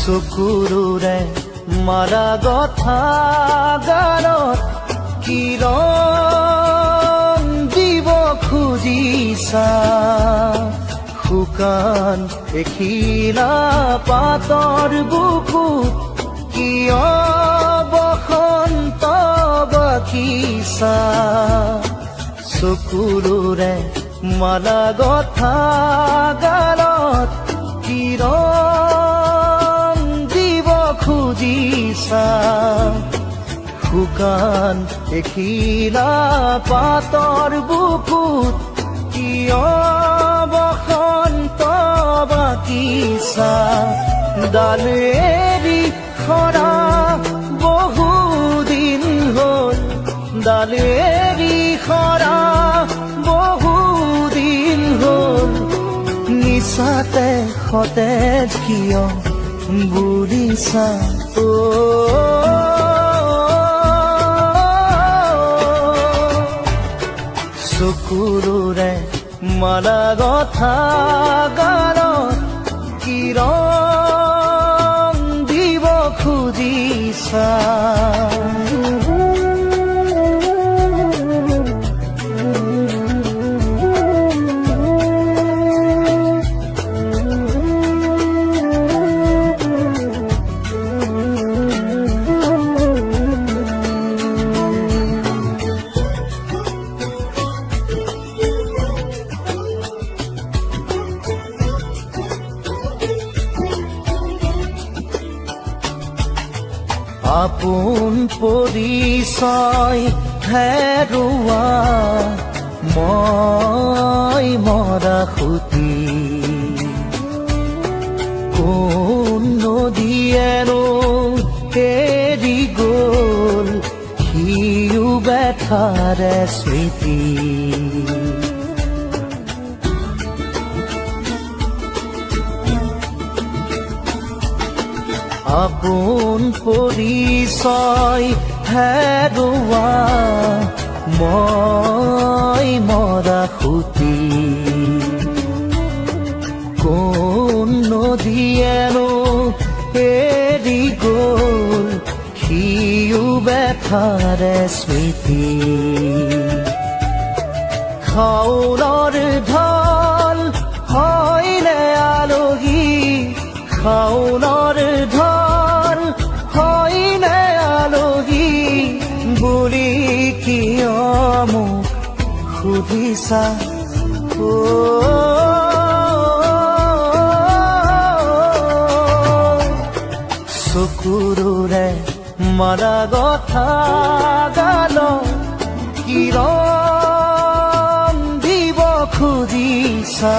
চকুৰুৰে মাৰা গথা গানত কি ৰং দিব খুজিছা শুকান এখিলা পাতৰ বুকুত কিয় বসন্ত বাকিছা চকুৰুৰে মালা গথা গালত কি ৰং দিব খুজিছা শুকান এখিলা পাতৰ বুকুত কিয় বসন্ত বাকিছা ডাল এৰি সৰা বহুদিন হ'ল ডাল এৰি সৰা বহুদিন হ'ল নিচাতে সতেজ কিয় বুলিছা চকুৰুৰে মালা গথা গানত কি ৰং দিব খুজিছা আপোন পৰিচয় হেৰুৱা মই মৰা খুটি কোন নদীয়েনো এৰি গ'ল সিও ব্যথাৰে স্মৃতি আপোন পৰিচয় হেৰুৱা মই মৰা খুটি কোন নদীয়েনো এৰি গ'ল সিও ব্যথাৰে স্মৃতি খাউলৰ ঢল হয়নে আলহী খাউলৰ ঢল হয়নে আলহী বুলি কিয় মোক সুধিছা চকুৰুৰে মাৰা গথা গালত কি ৰং দিব খুজিছা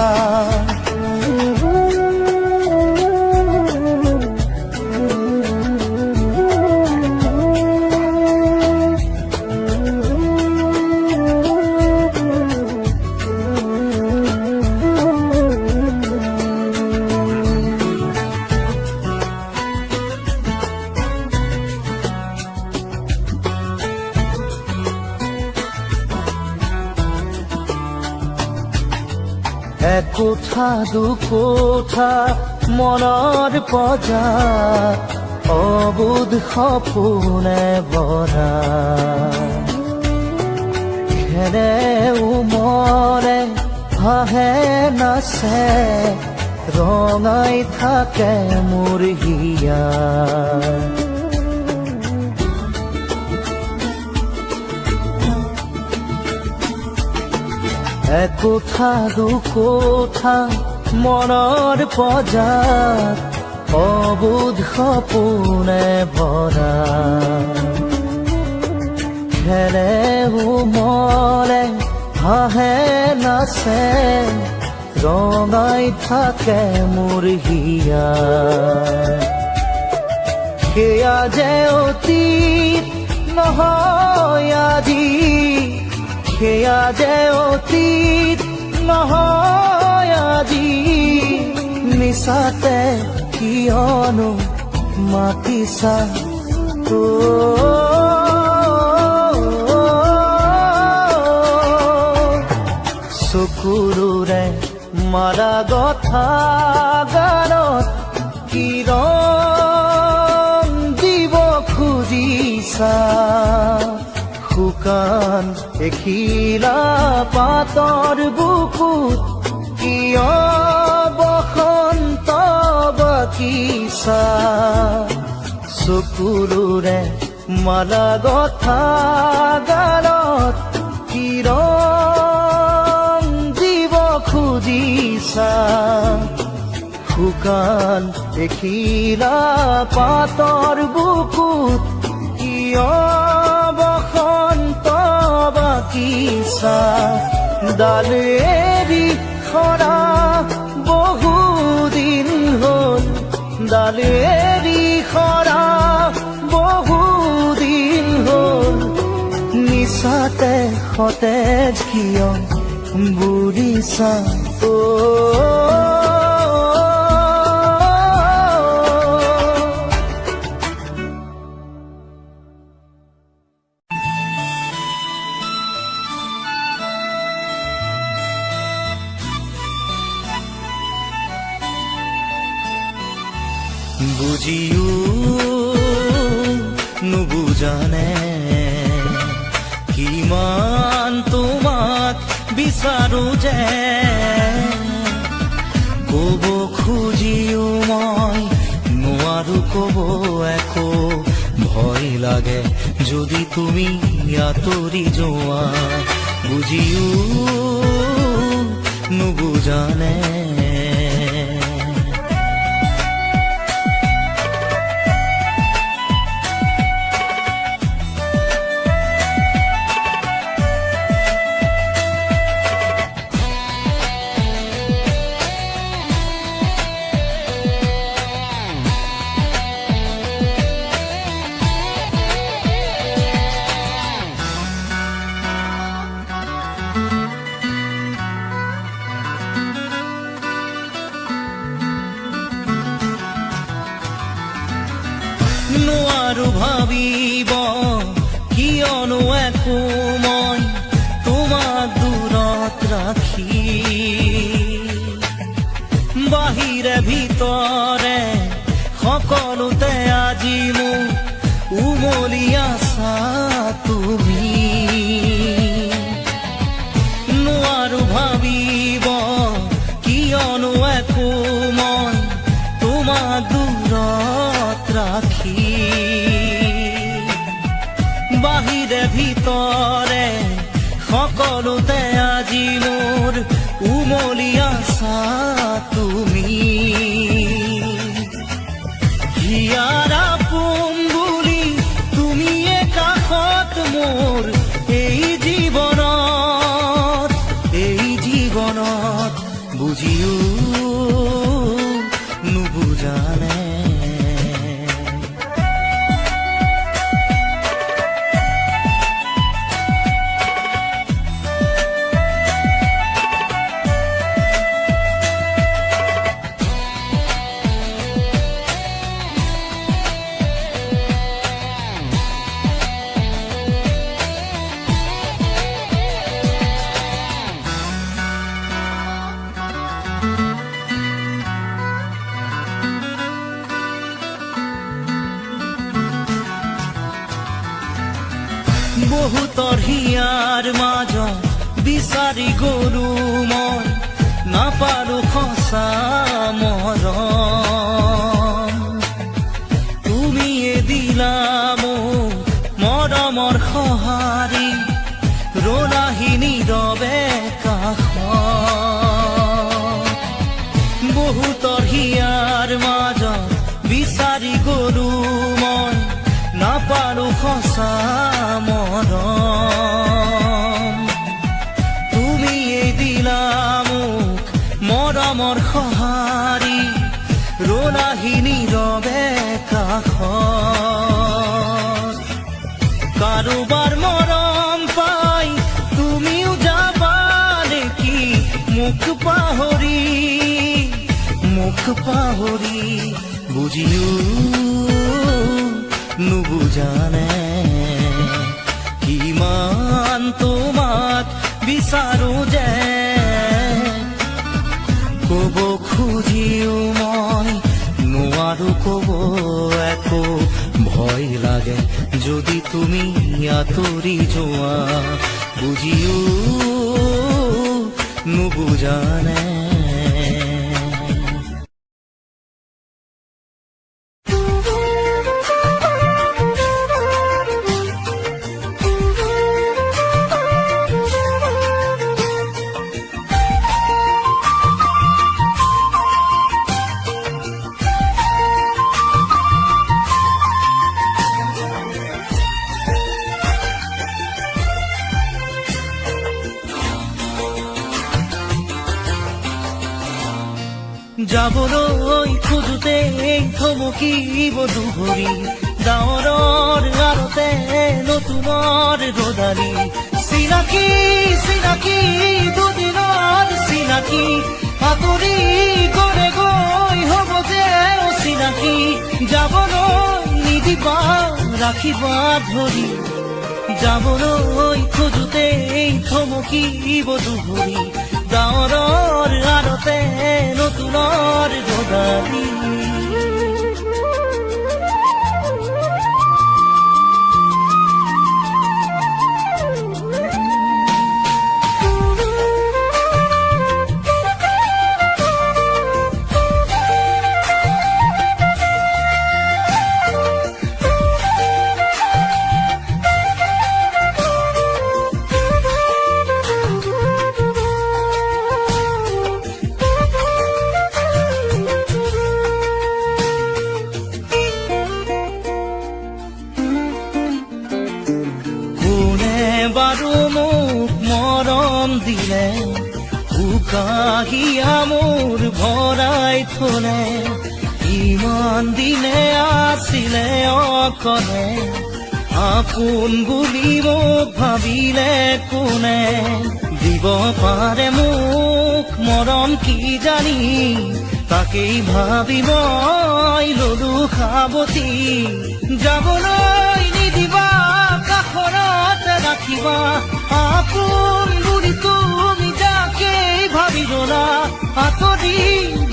একোঠা দুকোঠা মনৰ পজা অবুধ সপোনে ভৰা খেৰে উমৰে হাঁহে নাচে ৰঙাই থাকে মোৰ হিয়া একোঠা দুকোঠা মনৰ পজাত অবুধ সপোনে ভৰা খেৰে উমৰে হাঁহে নাচে ৰঙাই থাকে মোৰ হিয়া সেয়া যে অতীত নহয় আজি সেয়া যে অতীত নহয় আজি নিচাতে কিয়নো মাতিছা চকুৰুৰে মাৰা গথা গানত কি ৰং দিব খুজিছা শুকান এখিলা পাতৰ বুকুত কিয় বসন্ত বাকিছা চকুৰে মালা গথা গালত কি ৰং দিব খুজিছা শুকান এখিলা পাতৰ বুকুত কিয় বসন্ত বাকিছা ডাল এৰি সৰা বহুদিন হ'ল ডাল এৰি সৰা বহুদিন হ'ল নিচাতে সতেজ কিয় বুলিছা বুজিও নুবুজানে কিমান তোমাক বিচাৰো যে ক'ব খুজিও মই নোৱাৰো ক'ব একো ভয় লাগে যদি তুমি আঁতৰি যোৱা বুজিও নুবুজানে নোৱাৰো ভাবিব কিয়নো একো মই তোমাক দূৰত ৰাখি বাহিৰে ভিতৰে সকলোতে আজি মোক উমলি আছা তুমি নোৱাৰো ভাবিব কিয়নো একো মই তোমাক দূৰত ৰাখি বাহিৰে ভিতৰে সকলোতে আজি মোৰ উমলি আছা তুমি হিয়াৰা পোন বুলি তুমিয়ে কাষত মোৰ এই জীৱনত বুজিও নুবুজানে বহুতৰ হিয়াৰ মাজত বিচাৰি গলো মই নাপালো সঁচা মৰম তুমিয়ে দিলা মোক মৰমৰ সঁহাৰি ৰলাহি নীৰৱে কাষত বহুতৰ হিয়াৰ মাজত বিচাৰি গলো মই নাপালো সঁচা মৰম তুমিয়ে দিলা মোক মৰমৰ সঁহাৰি ৰলাহি নীৰৱে কাষত কাৰোবাৰ মৰম পাই তুমিও যাবা নেকি মোক পাহৰি বুজিও নুবুজানে কিমান তোমাক বিচাৰো যে ক'ব খুজিও মই নোৱাৰো লাগে যদি তুমি আঁতৰি যোৱা বুজিও নুবুজানে যাবলৈ খোজোতে থমকিব দুহৰি ডাৱৰৰ আৰতে নতুনৰ ৰদালি চিনাকি চিনাকি দুদিনৰ চিনাকি আঁতৰি গলে গৈ হ'ব যে অচিনাকি যাবলৈ নিদিবা ৰাখিবা ধৰি যাবলৈ খোজোতে থমকিব দুহৰি ডাৱৰৰ আৰতে নতুনৰ ৰদালি বাৰু মোক মৰম দিলে উকাহিয়া মোৰ ভৰাই থলে ইমান দিনে আছিলে অকলে আপোন বুলি মোক ভাবিলে কোনে দিব পাৰে মোক মৰম কি জানি তাকেই ভাবি মই ললো সাৱতি যাবলৈ নিদিবা কাষৰত ৰাখিবা আপোন বুলি তুমি যাকেই ভাবি জ্বলা আঁতৰি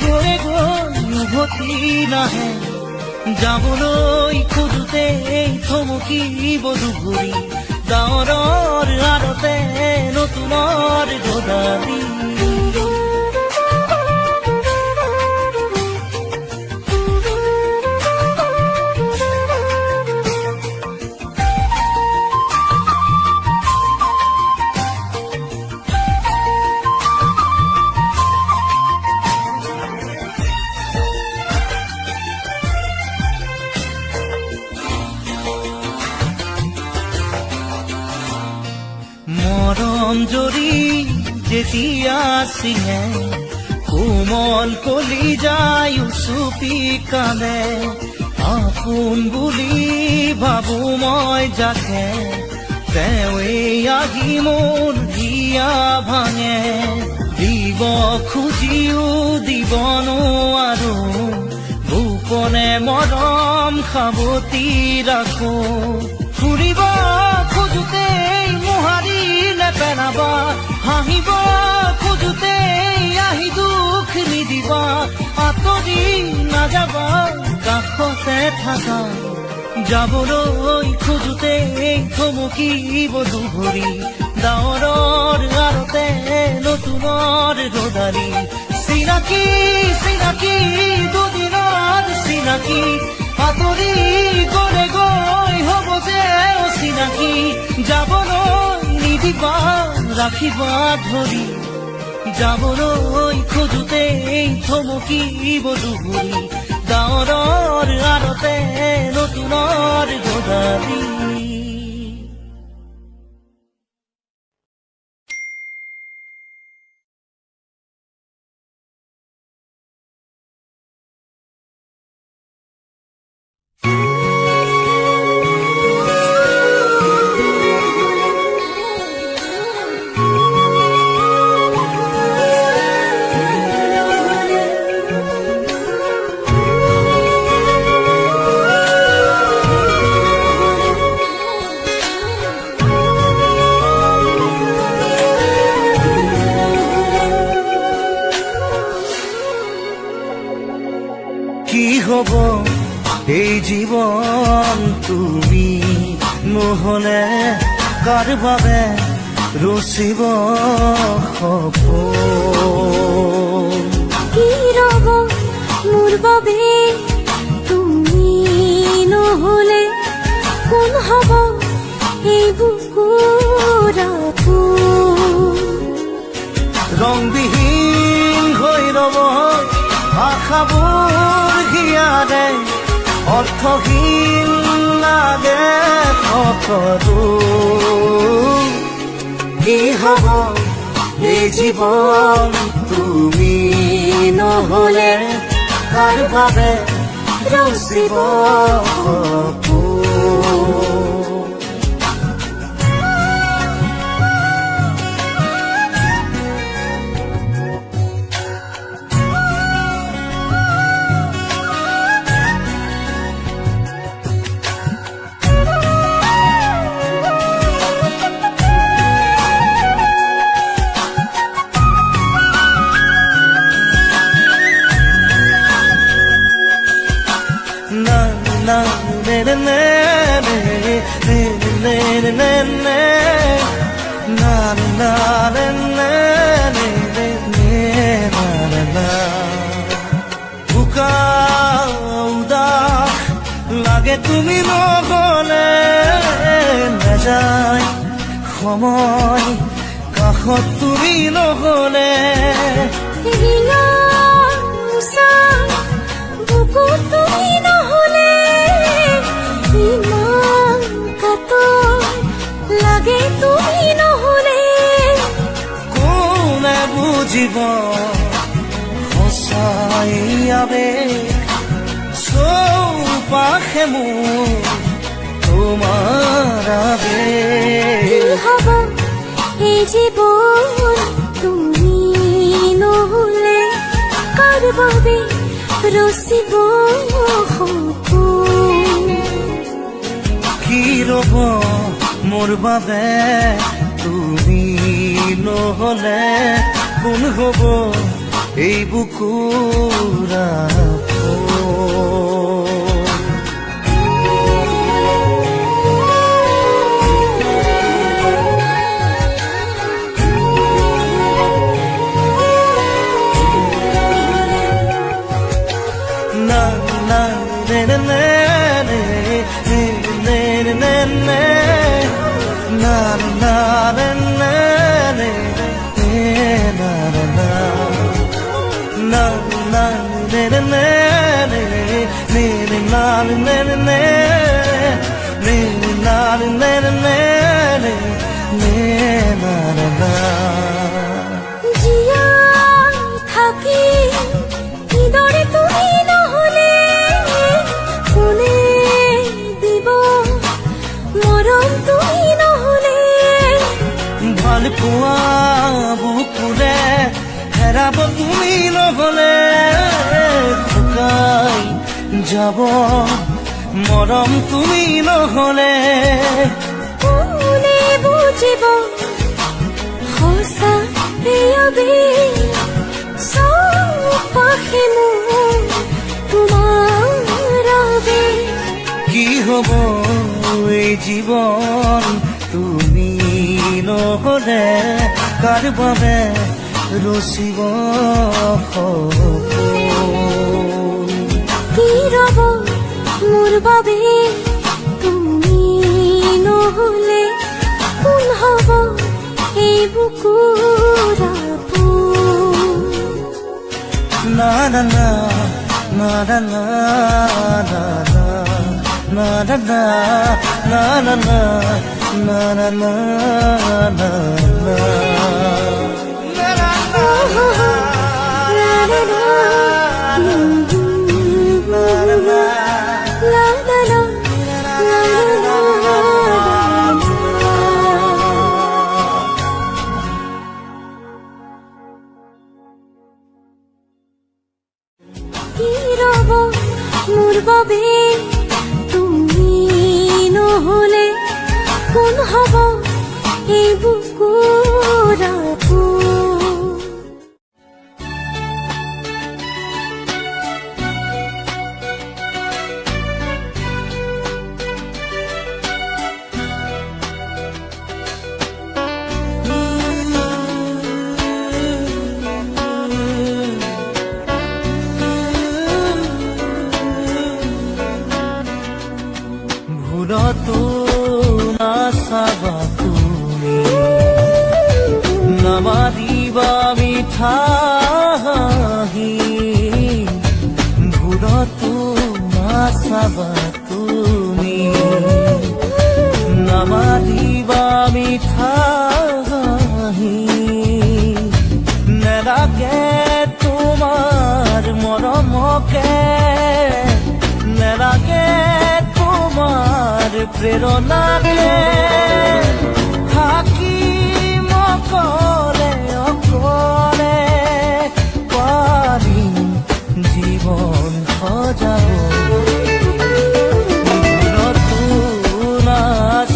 গৈ গৈ উভতি নাহে যাবলৈ খোজোতে থমকিব দুহৰি ডাৱৰৰ আৰতে নতুনৰ ৰদালি মৰম জৰি যেতিয়া চিঙে কোমল কলি যায় চুপি কান্দে আপোন বুলি ভাবো মই যাকে তেওঁৱেই আহি মোৰ হিয়া ভাঙে দিব খুজিও দিব নোৱাৰো গোপনে মৰম সাৱতি ৰাখো ফুৰিব খোজোতে মোহাৰি নেপেলাবা হাঁহিব খোজোতে আহি দুখ নিদিবা আঁতৰি নাযাবা কাষতে থাকা যাবলৈ খোজোতে থমকিব দুহৰি ডাৱৰৰ আৰতে নতুনৰ ৰদালি চিনাকি চিনাকি দুদিনৰ চিনাকি আঁতৰি গলে গৈ হ'ব যে অচিনাকি যাবলৈ নিদিবা ৰাখিবা ধৰি যাবলৈ খোজোতে থমকিব দুহৰি ডাৱৰৰ আৰতে নতুনৰ ৰদালি কি হব এই জীৱন তুমি নহলে কাৰ বাবে ৰচিব সপোন কি ৰব মোৰ বাবে তুমি নহলে কোন হব এই বুকুৰ আপোন ৰংবিহীন হৈ ৰব আশাবোৰ হিয়াৰে অৰ্থহীন লাগে সকলো কি হব এই জীৱন তুমি নহলে কাৰ বাবে ৰচিব সপোন লাগে তুমি নহলে নাযায় সময় কাষত তুমি নহলে বুকুত তুমি নহলে ইমান কাতৰ লাগে তুমি নহলে কোনে বুজিব সঁচাই আবেগ চৌপাশে মোৰ তোমাৰ আবেগ কি হব এই জীৱন তুমি নহলে কাৰ বাবে ৰচিব সপোন কি ৰব মোৰ বাবে তুমি নহলে কোন হব এই বুকুৰ আপোন জীয়াই থাকি কিদৰে তুমি নহলে কোনে দিব মৰম তুমি নহলে ভাল পোৱা বুকুৰে হেৰাব তুমি নহলে শুকাই যাব মৰম তুমি নহলে কোনে বুজিব সঁচা প্ৰিয়বে চৌপাশে মোৰ তোমাৰ আবেগ কি হব এই জীৱন তুমি নহলে কাৰ বাবে ৰচিব সপোন কি ৰব মোৰ বাবে তুমি নহলে কোন হব এই বুকুৰ আপোন না না না না না না না na na na na na na na na na na মোৰ বাবে তুমি নহলে কোন হব এই বুকুৰ আপোন নাচাবা তুমি নামাতিবা মিঠা হাঁহি নেলাগে তোমাৰ মৰমকে নেলাগে তোমাৰ প্ৰেৰণাকে থাকিম অকলে অকলে পাৰিম জীৱন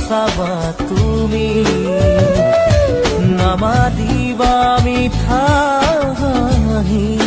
নাচাবা তুমি নামাতিবা মিঠা হাঁহি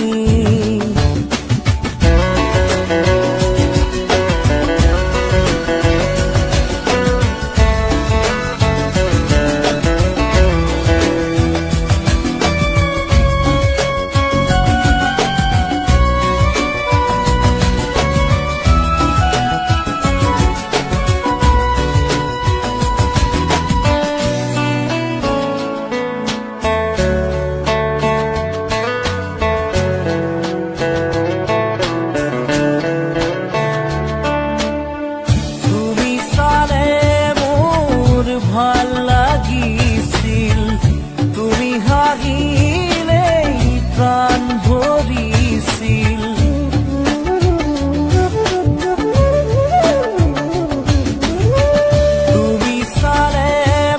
ভাল লাগিছিল তুমি হাঁহিলেই প্ৰাণ ভৰিছিল তুমি চালে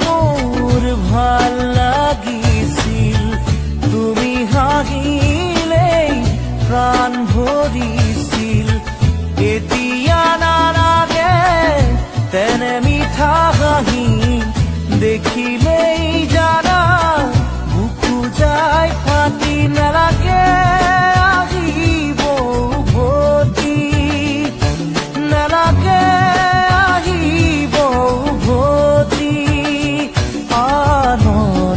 মোৰ ভাল লাগিছিল তুমি হাঁহিলেই প্ৰাণ ভৰিছিল এতিয়া নালাগে তেনে মিঠা হাঁহি দেখিলেই জানা বুকু যায় ফাটি নালাগে আহিব উভতি নালাগে আহিব উভতি আনৰ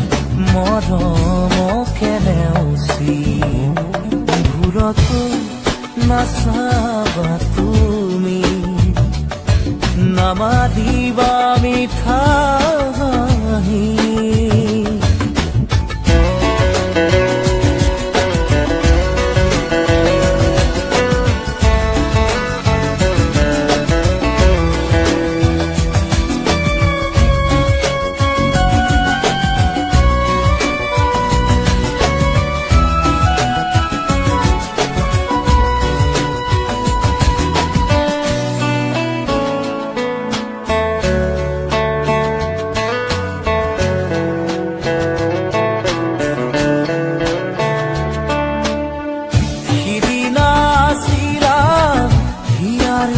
মৰমকে নেওচি ঘূৰতো নাচাবা তুমি নামাতিবা মিঠা হাঁহি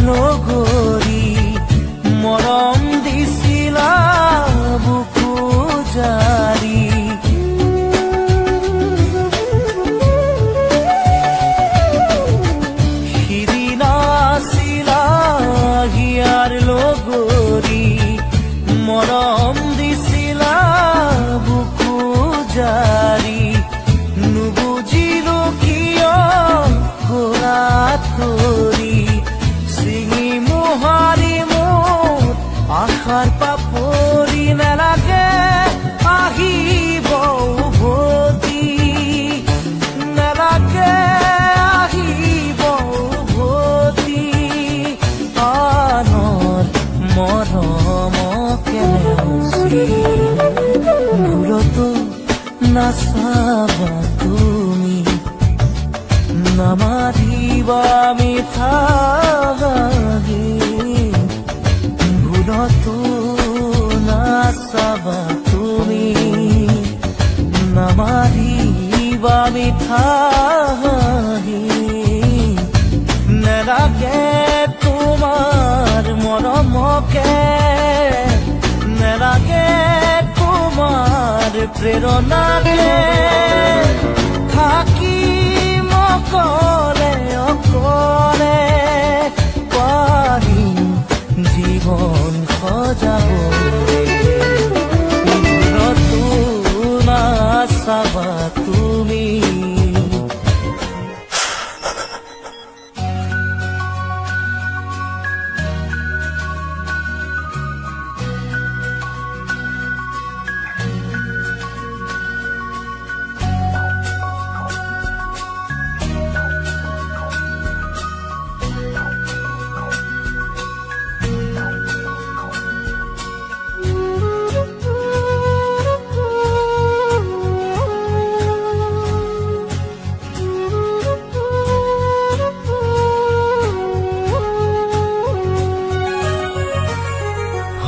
লগৰী মৰম দিছিলা বুকু জাৰি সিদিনা আছিলা হিয়াৰ লগৰী মৰম দিছিলা বুকু জাৰি নুবুজিলো কিয় গোৰাত কৰি আশাৰ পাপৰি নালাগে আহিব উভতি নালাগে আহিব উভতি আনৰ মৰমকে নেওচি ঘূৰতো নাচাবা তুমি নামাতিবা মিঠা হাঁহি ঘূৰতো নাচাবা তুমি নামাতিবা মিঠা হাঁহি নেলাগে তোমাৰ মৰমকে নেলাগে তোমাৰ প্ৰেৰণাকে থাকিম অকলে অকলে পাৰিম জীৱন সজাবলৈ ঘূৰতো নাচাবা তুমি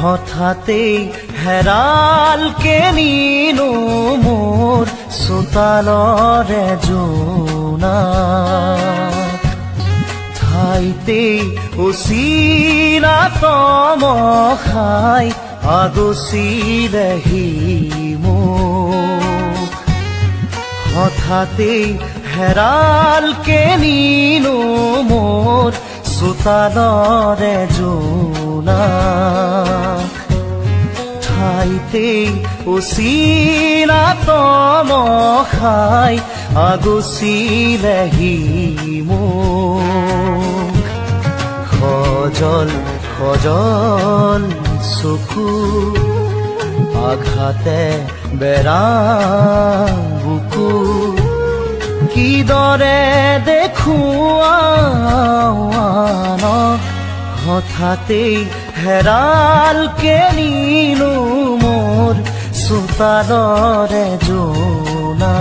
হঠাতেই হেৰালকে নিনো মোৰ চোতালৰে জোনা ঠাইতেই উচিনা তমখাই আগচিলেহি মোক হঠাতেই হেৰালকে নিনো মোৰ চোতালৰে জোনা ঠাইতেই উচিনা তমখাই আগচিলেহি মোক সজল সজল চকু আঘাতে বেৰা বুকু কিদৰে দেখুৱানক হঠাতেই হেৰালকে নিনো মোৰ চোতালৰে জোনা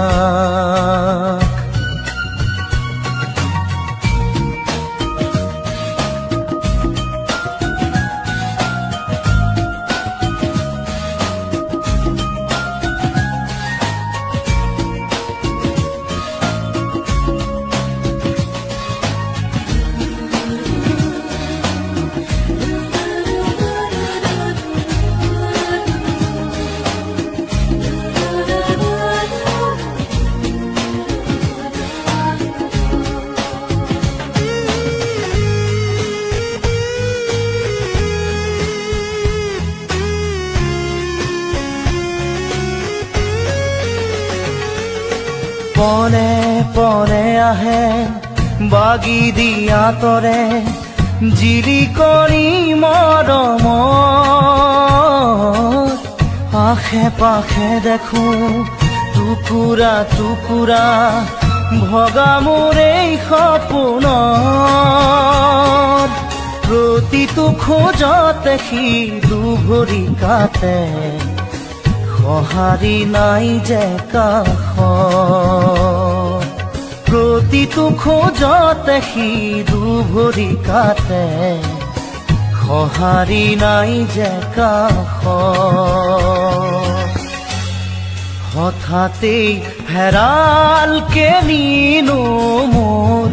পনে পনে আহে বাগি দিয়া তৰে জিৰি কৰি মৰম আশে পাশে দেখো টুকুৰা টুকুৰা ভগা মোৰ এই সপোন প্ৰতিটো খোজতে সি দুভৰি কাটে সঁহাৰি নাই যে কাষ প্ৰতিটো খোজতে সি দুভৰি কাটে সঁহাৰি নাই যে কাষ হঠাতেই হেৰালকে নিনো মোৰ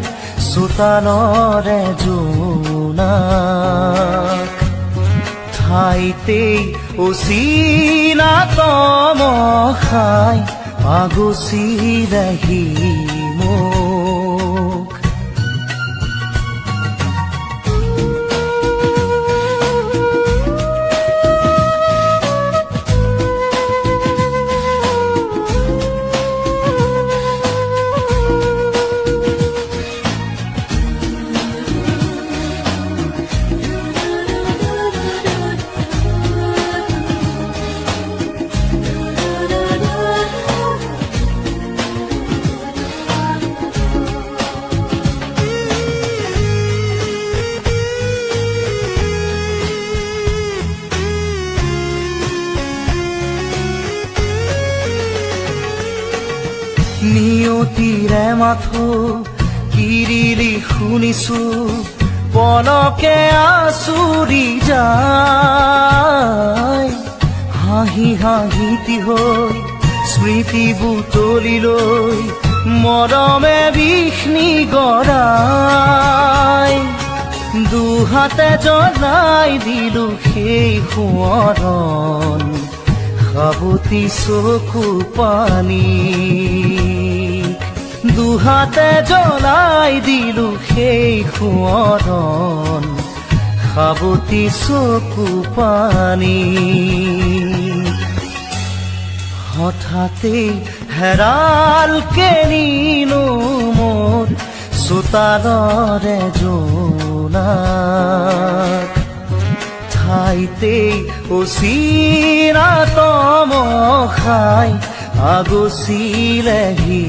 চোতালৰে জোনা ঠাইতেই উচিনা তমখাই আগচিলেহি মোক নিয়তিৰে মাথো কিৰিলি শুনিছো পলকে আচুৰি যায় হাঁহি হাঁহিতি হৈ স্মৃতি বুটলি লৈ মৰমে বিষ্ণি গৰাই দুহাতে জ্বলাই দিলো সেই সোঁৱৰণ সাবতি চকু পানী দুহাতে জ্বলাই দিলো সেই সোঁৱৰণ সাবতি চকু পানী হঠাতেই হেৰালকে নিনো মোৰ চোতালৰে জোনা ঠাইতেই উচিনা তমখাই আগচিলেহি